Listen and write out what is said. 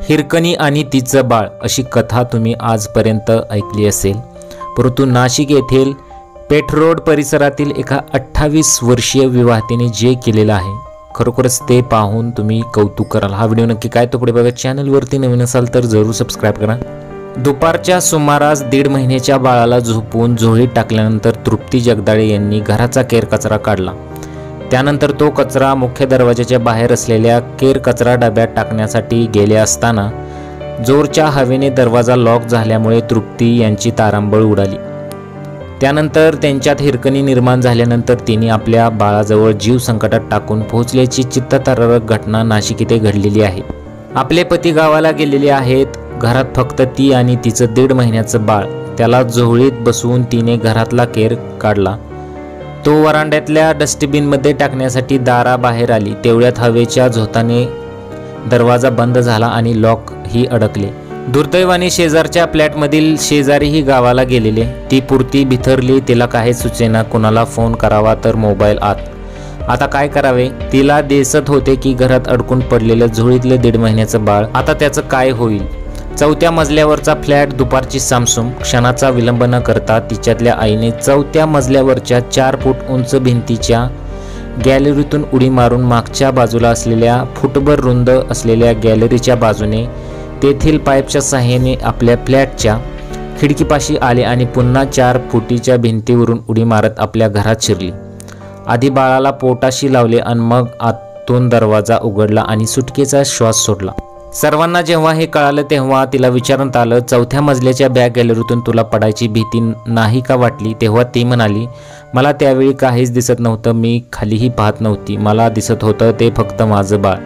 हिरकणी आणि तिचं बाळ अशी कथा तुम्ही आजपर्यंत ऐकली असेल, परंतु नाशिक येथील पेठ रोड परिसरातील एका 28 वर्षीय विवाहितेने जे केलेलं आहे खरोखरच ते पाहून तुम्ही कौतुक कराल। हा व्हिडिओ नक्की काय तो पुढे बघा। चॅनलवरती नवीन असाल तर जरूर सबस्क्राईब करा। दुपारच्या सुमारास 1.5 महिन्याच्या बाळाला झोपून झोळीत टाकल्यानंतर तृप्ती जगदाळे यांनी घराचा केर कचरा काढला। त्यानंतर तो कचरा मुख्य दरवाजाच्या बाहेर असलेल्या केर कचरा डब्यात टाकण्यासाठी गेले असताना जोरच्या हवेने दरवाजा लॉक झाल्यामुळे तृप्ती यांची तारांबळ उडाली। त्यानंतर त्यांच्यात हिरकणी निर्माण झाल्यानंतर तिने आपल्या बाळाजवळ जीव संकटात टाकून पोहोचल्याची चित्तथरारक घटना नाशिक येथे घडलेली आहे। आपले पती गावाला गेलेले आहेत, घरात फक्त ती आणि तिचं 1.5 महिन्याचं बाळ। त्याला झोळीत बसवून तिने घरातला केर काढला। तो वरांड्यातल्या डस्टबिनमध्ये टाकण्यासाठी दाराबाहेर आली, तेवढ्यात हवेच्या झोताने दरवाजा बंद झाला आणि लॉक ही अडकले। दुर्दैवाने शेजारच्या फ्लॅटमधील शेजारीही गावाला गेलेले। ती पुरती भिथरली, तिला काही सुचेना, कोणाला फोन करावा तर मोबाईल आत। आता काय करावे तिला दिसत होते की घरात अडकून पडलेलं झोळीतलं 1.5 महिन्याचं बाळ, आता त्याचं काय होईल। 4थ्या मजल्यावरचा फ्लॅट, दुपारची सामसूम। क्षणाचा विलंब न करता तिच्यातल्या आईने 4थ्या मजल्यावरच्या 4 फूट उंच भिंतीच्या गॅलरीतून उडी मारून मागच्या बाजूला असलेल्या फुटभर रुंद असलेल्या गॅलरीच्या बाजूने तेथील पाईपच्या सहाय्याने आपल्या फ्लॅटच्या खिडकीपाशी आले आणि पुन्हा 4 फुटीच्या भिंतीवरून उडी मारत आपल्या घरात शिरली। आधी बाळाला पोटाशी लावले आणि मग आतून दरवाजा उघडला आणि सुटकेचा श्वास सोडला। सर्वांना जेव्हा हे कळालं तेव्हा तिला विचारण्यात आलं, 4थ्या मजल्याच्या बॅक गॅलरीतून तुला पडायची भीती नाही का वाटली? तेव्हा ती म्हणाली, मला त्यावेळी काहीच दिसत नव्हतं, मी खालीही पाहत नव्हती, मला दिसत होतं ते फक्त माझं बाळ।